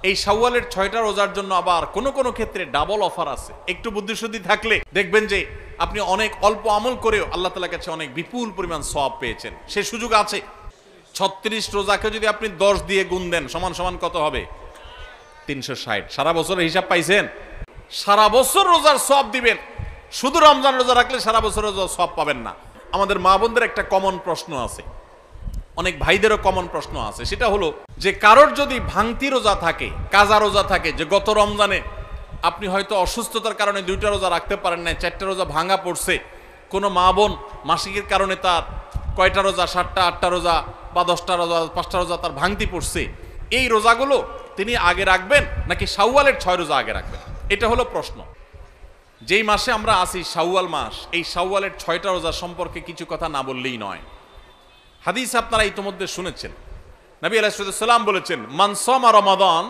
এই শাওয়ালের 6টা রোজার জন্য আবার কোনো ক্ষেত্রে ডাবল অফার আছে। একটু বুদ্ধিশুদ্ধি থাকলে দেখবেন যে আপনি অনেক অল্প আমল করেও আল্লাহ তাআলার কাছে অনেক বিপুল পরিমাণ সওয়াব পেয়েছেন। সে সুযোগ আছে। 36 রোজাকে যদি আপনি 10 দিয়ে গুণ দেন সমান সমান কত হবে? 360। সারা বছরের হিসাব পাইছেন? সারা বছর রোজার সওয়াব দিবেন। শুধু রমজান রোজা রাখলে সারা বছর রোজার সওয়াব পাবেন না। আমাদের মা বোনদের একটা কমন প্রশ্ন আছে, অনেক ভাইদেরও কমন প্রশ্ন আছে, সেটা হলো যে কারোর যদি ভাঙতি রোজা থাকে, কাজা রোজা থাকে, যে গত রমজানে আপনি হয়তো অসুস্থতার কারণে 2টা রোজা রাখতে পারেন না, 4টা রোজা ভাঙা পড়ছে, কোনো মা বোন মাসিকের কারণে তার কয়টা রোজা, 7টা 8টা রোজা বা 10টা রোজা 5টা রোজা তার ভাঙতি পড়ছে, এই রোজাগুলো তিনি আগে রাখবেন নাকি শাওয়ালের 6 রোজা আগে রাখবেন? এটা হলো প্রশ্ন। যেই মাসে আমরা আছি শাওয়াল মাস, এই শাওয়ালের 6টা রোজা সম্পর্কে কিছু কথা না বললেই নয়। হাদিস আপনারা ইতিমধ্যে শুনেছেন, নবী আলাইহিস সালাম বলেছেন, মান সামা রমাদান,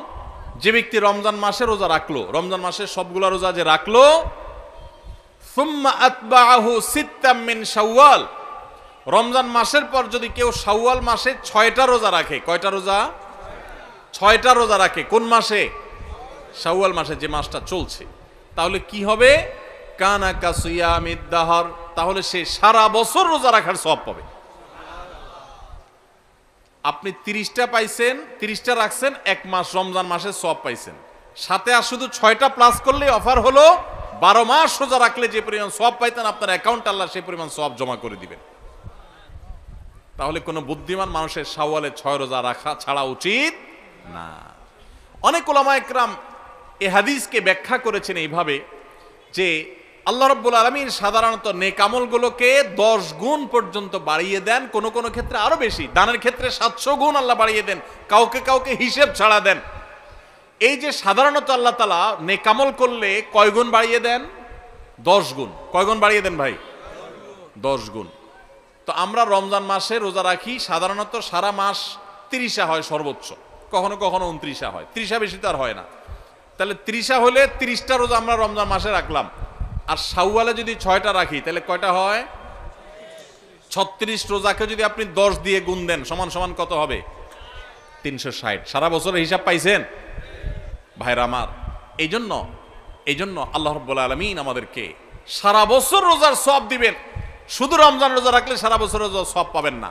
যে ব্যক্তি রমজান মাসে রোজা রাখলো, রমজান মাসে সবগুলা রোজা যে রাখলো, সুম্মা আতবাআহু সিত্তাম মিন শাওয়াল, রমজান মাসের পর যদি কেউ শাওয়াল মাসে 6টা রোজা রাখে, কয়টা রোজা? 6টা রোজা রাখে। কোন মাসে? শাওয়াল মাসে, যে মাসটা চলছে। তাহলে কি হবে? কানা কাসিয়ামিদ দাহর, তাহলে সে সারা বছর রোজা রাখার সওয়াব পাবে। আপনি 30টা পাইছেন, 30টা রাখছেন, 1 মাস রমজান মাসে সওয়াব পাইছেন। সাথে আর শুধু 6টা প্লাস করলে অফার হলো 12 মাস রোজা রাখলে যে পরিমাণ সওয়াব পাইতেন আপনার অ্যাকাউন্ট আল্লাহ সেই পরিমাণ সওয়াব জমা করে দিবেন। তাহলে কোনো বুদ্ধিমান মানুষের শাওয়ালে 6 রোজা রাখা ছাড়া উচিত না। অনেক উলামা ইকরাম এই হাদিসকে ব্যাখ্যা করেছেন এইভাবে যে আল্লাহ রাব্বুল আলামিন সাধারণত নেক আমলগুলোকে 10 গুণ পর্যন্ত বাড়িয়ে দেন, কোন ক্ষেত্রে আরো বেশি, দানের ক্ষেত্রে 700 গুণ আল্লাহ বাড়িয়ে দেন, কাউকে হিসেব ছাড়া দেন। এই যে সাধারণত আল্লাহ তাআলা নেক আমল করলে কয় গুণ বাড়িয়ে দেন? 10 গুণ। কয় গুণ বাড়িয়ে দেন ভাই? 10 গুণ। তো আমরা রমজান মাসে রোজা রাখি, সাধারণত সারা মাস 30 হয় সর্বোচ্চ, কখনো 29 হয়, 30 বেশি তো আর হয় না। তাহলে 30 হলে 30টা রোজা আমরা রমজান মাসে রাখলাম, আর শাওয়ালে যদি 6টা রাখি তাহলে কয়টা হয়? 36 রোজাকে যদি আপনি 10 দিয়ে গুণ দেন সমান সমান কত হবে? 360। সারা বছরের হিসাব পাইছেন ভাইরা আমার? এই জন্য আল্লাহ রাব্বুল আলামিন আমাদেরকে সারা বছর রোজার সওয়াব দিবেন। শুধু রমজান রোজা রাখলে সারা বছর রোজার সওয়াব পাবেন না।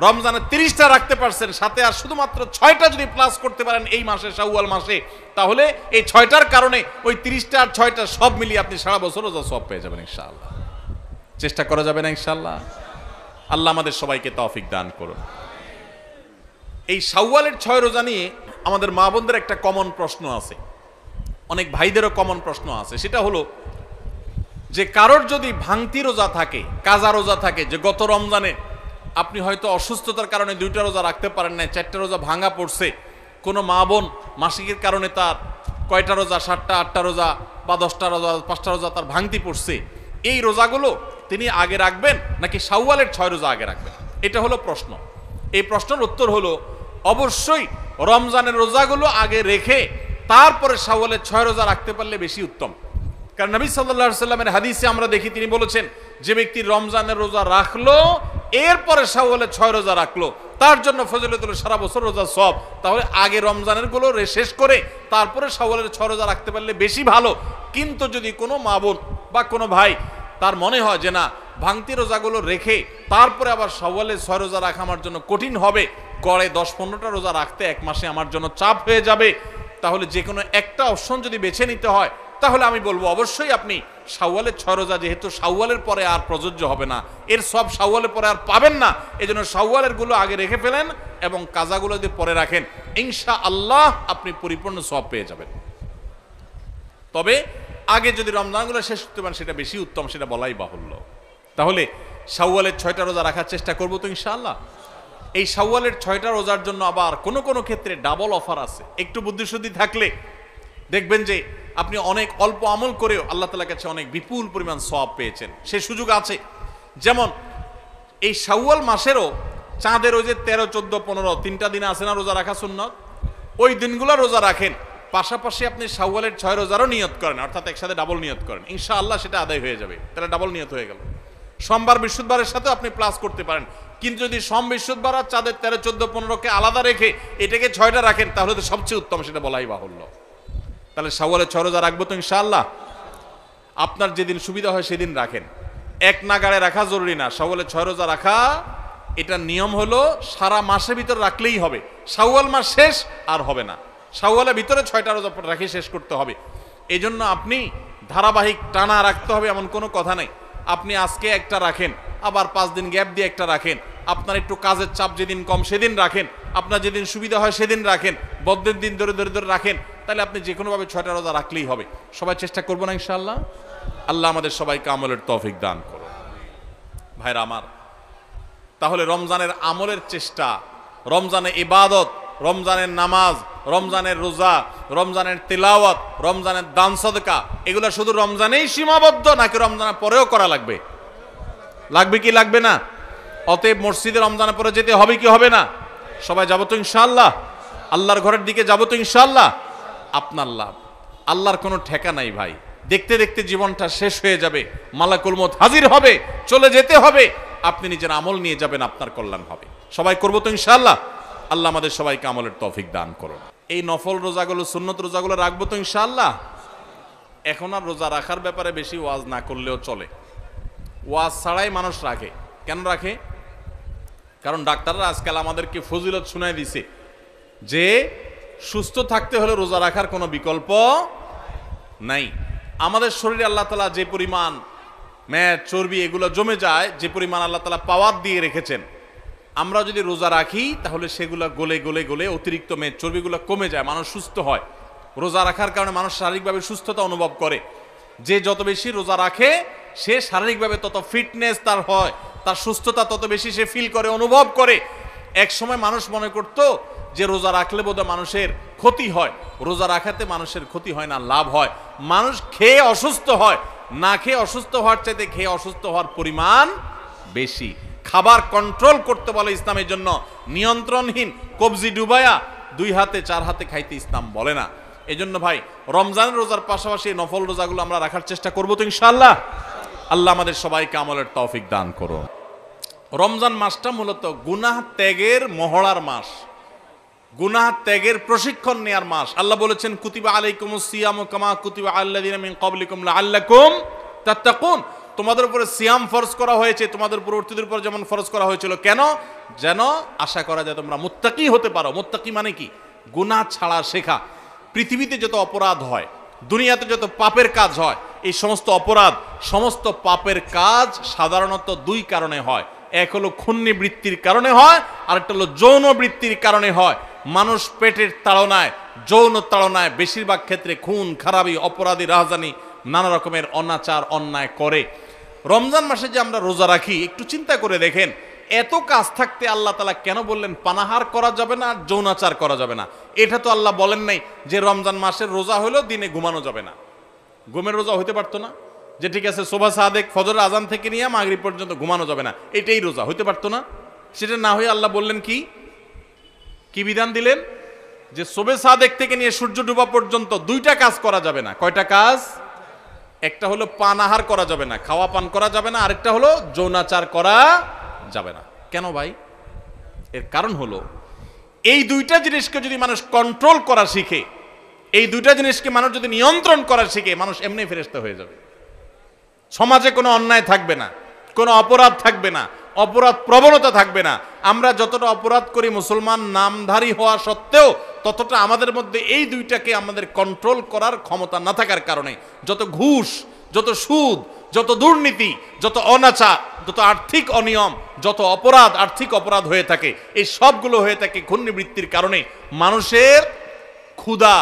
রমজানে 30টা রাখতে পারছেন, সাথে আর শুধুমাত্র 6টা যদি প্লাস করতে পারেন এই মাসে, শাওয়াল মাসে, তাহলে এই 6টার কারণে ওই 30টা আর 6টা সব মিলিয়ে আপনি সারা বছর রোজা সওয়াব পেয়ে যাবেন ইনশাআল্লাহ। চেষ্টা করা যাবে না ইনশাআল্লাহ? আল্লাহ আমাদের সবাইকে তৌফিক দান করুন। এই শাওয়ালের 6 রোজা নিয়ে আমাদের মা বোনদের একটা কমন প্রশ্ন আছে, অনেক ভাইদেরও কমন প্রশ্ন আছে, সেটা হলো যে কারোর যদি ভাঙতি রোজা থাকে, কাজা রোজা থাকে, যে গত রমজানে আপনি হয়তো অসুস্থতার কারণে 2টা রোজা রাখতে পারেন না, 4টা রোজা ভাঙা পড়ছে, কোনো মা বোন মাসিকের কারণে তার কয়টা রোজা, 7টা 8টা রোজা বা 10টা রোজা 5টা রোজা তার ভাঙতি পড়ছে, এই রোজাগুলো তিনি আগে রাখবেন নাকি শাওয়ালের 6 রোজা আগে রাখবেন? এটা হলো প্রশ্ন। এই প্রশ্নের উত্তর হলো অবশ্যই রমজানের রোজাগুলো আগে রেখে তারপরে শাওয়ালের 6 রোজা রাখতে পারলে বেশি উত্তম। কারণ নবী সাল্লাল্লাহু আলাইহি সাল্লামের হাদিসে আমরা দেখি তিনি বলেছেন, যে ব্যক্তি রমজানের রোজা রাখলো এরপরে শাওয়ালের 6 রোজা রাখলো তার জন্য ফজিলত হলো সারা বছর রোজা সওয়াব। তাহলে আগে রমজানের গুলো শেষ করে তারপরে শাওয়ালের 6 রোজা রাখতে পারলে বেশি ভালো। কিন্তু যদি কোনো মা বোন বা কোনো ভাই তার মনে হয় যে না, ভাঙতি রোজাগুলো রেখে তারপরে আবার শাওয়ালের 6 রোজা রাখা আমার জন্য কঠিন হবে, গড়ে 10-15টা রোজা রাখতে 1 মাসে আমার জন্য চাপ হয়ে যাবে, তাহলে যে কোনো একটা অপশন যদি বেছে নিতে হয় তাহলে আমি বলবো অবশ্যই আপনি শাওয়ালের 6 রোজা, যেহেতু শাওয়ালের পরে আর প্রযোজ্য হবে না, এর সব শাওয়ালের পরে আর পাবেন না, এজন্য শাওয়ালের গুলো আগে রেখে ফেলেন এবং কাজাগুলো যদি পরে রাখেন ইনশাআল্লাহ আপনি পরিপূর্ণ সওয়াব পেয়ে যাবেন। তবে আগে যদি রমজানগুলো শেষ করতে পারেন সেটা বেশি উত্তম, সেটা বলাই বাহুল্য। তাহলে শাওয়ালের 6টা রোজা রাখার চেষ্টা করবো তো ইনশাআল্লাহ। এই শাওয়ালের 6টা রোজার জন্য আবার কোনো ক্ষেত্রে ডাবল অফার আছে। একটু বুদ্ধিশুদ্ধি থাকলে দেখবেন যে আপনি অনেক অল্প আমল করেও আল্লাহ তাআলার কাছে অনেক বিপুল পরিমাণ সওয়াব পেয়েছেন। সে সুযোগ আছে। যেমন এই শাওয়াল মাসেরও চাঁদের ওই যে 13, 14, 15 3টা দিন আছে না রোজা রাখা সুন্নাত, ওই দিনগুলো রোজা রাখেন, পাশাপাশি আপনি শাওয়ালের 6 রোজারও নিয়ত করেন, অর্থাৎ একসাথে ডাবল নিয়ত করেন, ইনশাআল্লাহ সেটা আদায় হয়ে যাবে। তাহলে ডাবল নিয়ত হয়ে গেল। সোমবার বৃহস্পতিবারের সাথে আপনি প্লাস করতে পারেন, কিন্তু যদি সোম বৃহস্পতিবার আর চাঁদের 13, 14, 15কে আলাদা রেখে এটাকে 6টা রাখেন তাহলে তো সবচেয়ে উত্তম, সেটা বলাই বাহুল্য। তাহলে শাওয়ালে 6 রোজা রাখবো তো ইনশাআল্লাহ। আপনার যেদিন সুবিধা হয় সেদিন রাখেন, এক নাগাড়ে রাখা জরুরি না। শাওয়ালে 6 রোজা রাখা এটা নিয়ম হলো সারা মাসের ভিতর রাখলেই হবে, শাওয়াল মাস শেষ আর হবে না, শাওয়ালের ভিতরে 6টা রোজা রাখে শেষ করতে হবে। এই জন্য আপনি ধারাবাহিক টানা রাখতে হবে এমন কোনো কথা নেই। আপনি আজকে একটা রাখেন, আবার 5 দিন গ্যাপ দিয়ে একটা রাখেন, আপনার একটু কাজের চাপ যেদিন কম সেদিন রাখেন, আপনার যেদিন সুবিধা হয় সেদিন রাখেন, বদ্ধের দিন ধরে ধরে ধরে রাখেন, তাহলে আপনি যে কোনোভাবে 6টা রোজা রাখলেই হবে। সবাই চেষ্টা করবো না ইনশাআল্লাহ? আল্লাহ আমাদের সবাইকে আমলের তৌফিক দান করুন। ভাইরা আমার, তাহলে রমজানের আমলের চেষ্টা, রমজানের ইবাদত, রমজানের নামাজ, রমজানের রোজা, রমজানের তিলাওয়াত, রমজানের দান সদকা, এগুলো শুধু রমজানেই সীমাবদ্ধ নাকি রমজানের পরেও করা লাগবে? লাগবে কি লাগবে না? অতএব মসজিদে রমজানের পরে যেতে হবে কি হবে না? সবাই যাবো তো ইনশাআল্লাহ? আল্লাহর ঘরের দিকে যাবো তো ইনশাআল্লাহ? আপনার লাভ, আল্লাহর কোনো ঠেকা নাই ভাই। দেখতে দেখতে জীবনটা শেষ হয়ে যাবে, মালাকুল মউত হাজির হবে, চলে যেতে হবে, আপনি নিজের আমল নিয়ে যাবেন, আপনার কল্যাণ হবে। সবাই করবো তো ইনশাআল্লাহ? আল্লাহ আমাদের সবাইকে আমলের তৌফিক দান করুন। এই নফল রোজাগুলো, সুন্নত রোজাগুলো রাখবো তো ইনশাআল্লাহ? এখন আর রোজা রাখার ব্যাপারে বেশি ওয়াজ না করলেও চলে। ওয়াজ ছাড়াই মানুষ রাখে। কেন রাখে? কারণ ডাক্তাররা আজকাল আমাদেরকে ফজিলত শুনাই দিছে যে সুস্থ থাকতে হলে রোজা রাখার কোনো বিকল্প নাই। আমাদের শরীরে আল্লাহ তাআলা যে পরিমাণ মেদ, চর্বি এগুলো জমে যায়, যে পরিমাণ আল্লাহ তাআলা পাওয়ার দিয়ে রেখেছেন, আমরা যদি রোজা রাখি তাহলে সেগুলো গলে গলে গলে অতিরিক্ত মেদ চর্বিগুলো কমে যায়, মানুষ সুস্থ হয়। রোজা রাখার কারণে মানুষ শারীরিকভাবে সুস্থতা অনুভব করে। যে যত বেশি রোজা রাখে সে শারীরিকভাবে তত ফিটনেস তার হয়, তার সুস্থতা তত বেশি সে ফিল করে, অনুভব করে। এক সময় মানুষ মনে করতো যে রোজা রাখলে বোধহয় মানুষের ক্ষতি হয়। রোজা রাখাতে মানুষের ক্ষতি হয় না, লাভ হয়। মানুষ খেয়ে অসুস্থ হয়, না খেয়ে অসুস্থ হওয়ার চাইতে খেয়ে অসুস্থ হওয়ার পরিমাণ বেশি। খাবার কন্ট্রোল করতে বলে ইসলামের জন্য, নিয়ন্ত্রণহীন কবজি ডুবায়া 2 হাতে 4 হাতে খাইতে ইসলাম বলে না। এই জন্য ভাই, রমজানের রোজার পাশাপাশি নফল রোজাগুলো আমরা রাখার চেষ্টা করবো তো ইনশাআল্লাহ? আল্লাহ আমাদের সবাইকে আমলের তৌফিক দান করুন। রমজান মাসটা মূলত গুনাহ ত্যাগের মহড়ার মাস, গুনাহ ত্যাগের প্রশিক্ষণ নেয়ার মাস। আল্লাহ বলেছেন, কুতিবা আলাইকুমুস সিয়ামু কামা কুতিবা আল্লাযিনা মিন ক্বাবলিকুম লাআল্লাকুম তাত্তাকুন। তোমাদের উপরে সিয়াম ফরজ করা হয়েছে, তোমাদের পূর্ববর্তীদের উপর যেমন ফরজ করা হয়েছিল। কেন? যেন আশা করা যায় তোমরা মুত্তাকি হতে পারো। মুত্তাকি মানে কি? গুনাহ ছাড়া শেখা। পৃথিবীতে যত অপরাধ হয়, দুনিয়াতে যত পাপের কাজ হয়, এই সমস্ত অপরাধ, সমস্ত পাপের কাজ সাধারণত 2 কারণে হয়। এক হলো খুন্নি বৃত্তির কারণে হয়, আর একটা হলো যৌন বৃত্তির কারণে হয়। মানুষ পেটের তাড়নায়, যৌন তাড়নায় বেশিরভাগ ক্ষেত্রে খুন খারাপি, অপরাধী, রাহজানি, নানা রকমের অনাচার অন্যায় করে। রমজান মাসে যে আমরা রোজা রাখি, একটু চিন্তা করে দেখেন, এত কাজ থাকতে আল্লাহ তাআলা কেন বললেন পানাহার করা যাবে না, যৌনাচার করা যাবে না? এটা তো আল্লাহ বলেন নাই যে রমজান মাসের রোজা হলো দিনে ঘুমানো যাবে না। ঘুমের রোজা হইতে পারতো না? যে ঠিক আছে সুবহ সাদেক ফজরের আজান থেকে নিয়ে মাগরিব পর্যন্ত ঘুমানো যাবে না, এটাই রোজা হইতে পারতো না? সেটা না হয়ে আল্লাহ বললেন কি কি বিধান দিলেন? যে সুবহ সাদেক থেকে নিয়ে সূর্য ডুবা পর্যন্ত 2টা কাজ করা যাবে না। কয়টা কাজ? একটা হলো পানাহার করা যাবে না, খাওয়া পান করা যাবে না, আরেকটা হলো যৌনাচার করা যাবে না। কেন ভাই? এর কারণ হলো এই 2টা জিনিসকে যদি মানুষ কন্ট্রোল করা শিখে, এই 2টা জিনিসকে মানুষ যদি নিয়ন্ত্রণ করা শিখে, মানুষ এমনি ফেরেশতা হয়ে যাবে। সমাজে কোনো অন্যায় থাকবে না, কোনো অপরাধ থাকবে না, অপরাধ প্রবণতা থাকবে না। আমরা যতটা অপরাধ করি মুসলমান নামধারী হওয়া সত্ত্বেও, ততটা আমাদের মধ্যে এই 2টাকে আমাদের কন্ট্রোল করার ক্ষমতা না থাকার কারণে যত ঘুষ, যত সুদ, যত দুর্নীতি, যত অনাচার, যত আর্থিক অনিয়ম, যত অপরাধ, আর্থিক অপরাধ হয়ে থাকে, এই সবগুলো হয়ে থাকে ঘূর্ণিবৃত্তির কারণে। মানুষের ক্ষুধা,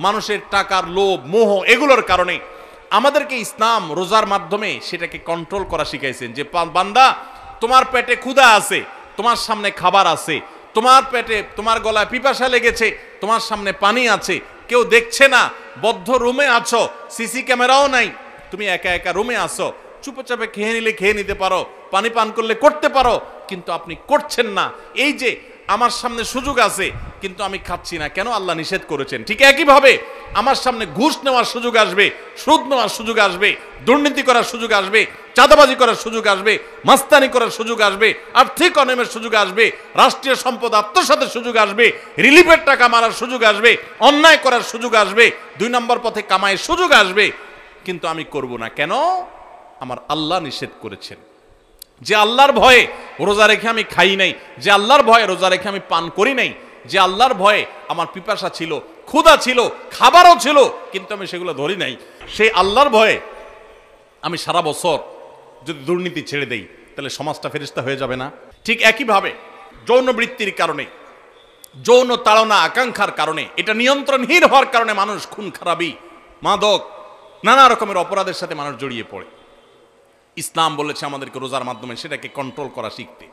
মানুষের টাকার লোভ, মোহ, এগুলোর কারণে। আমাদেরকে ইসলাম রোজার মাধ্যমে সেটাকে কন্ট্রোল করা শিখাইছেন যে বান্দা, তোমার পেটে ক্ষুধা আছে, তোমার সামনে খাবার আছে, তোমার পেটে, তোমার গলায় পিপাসা লেগেছে, তোমার সামনে পানি আছে, কেউ দেখছে না, বদ্ধ রুমে আছো, সিসি ক্যামেরাও নাই, তুমি একা একা রুমে আসো, চুপচাপে খেয়ে নিলে খেয়ে নিতে পারো, পানি পান করলে করতে পারো, কিন্তু আপনি করছেন না। এই যে আমার সামনে সুযোগ আছে কিন্তু আমি খাচ্ছি না, কেন? আল্লাহ নিষেধ করেছেন। ঠিক একইভাবে আমার সামনে ঘুষ নেওয়ার সুযোগ আসবে, সুদ নেওয়ার সুযোগ আসবে, দুর্নীতি করার সুযোগ আসবে, চাঁদাবাজি করার সুযোগ আসবে, মাস্তানি করার সুযোগ আসবে, আর্থিক অনিয়মের সুযোগ আসবে, রাষ্ট্রীয় সম্পদ আত্মসাতের সুযোগ আসবে, রিলিফের টাকা মারার সুযোগ আসবে, অন্যায় করার সুযোগ আসবে, 2 নম্বর পথে কামাইয়ের সুযোগ আসবে, কিন্তু আমি করব না। কেন? আমার আল্লাহ নিষেধ করেছেন। যে আল্লাহর ভয়ে রোজা রেখে আমি খাই নাই, যে আল্লাহর ভয়ে রোজা রেখে আমি পান করি নাই, যে আল্লাহর ভয়ে আমার পিপাসা ছিল, ক্ষুধা ছিল, খাবারও ছিল, কিন্তু আমি সেগুলো ধরি নাই, সেই আল্লাহর ভয়ে আমি সারা বছর যদি দুর্নীতি ছেড়ে দেই তাহলে সমাজটা ফেরেশতা হয়ে যাবে না? ঠিক একইভাবে যৌন বৃত্তির কারণে, যৌন তাড়না আকাঙ্ক্ষার কারণে, এটা নিয়ন্ত্রণহীন হওয়ার কারণে মানুষ খুন খারাপি, মাদক, নানা রকমের অপরাধের সাথে মানুষ জড়িয়ে পড়ে। ইসলাম বলেছে আমাদেরকে রোজার মাধ্যমে সেটাকে কন্ট্রোল করা শিখতে।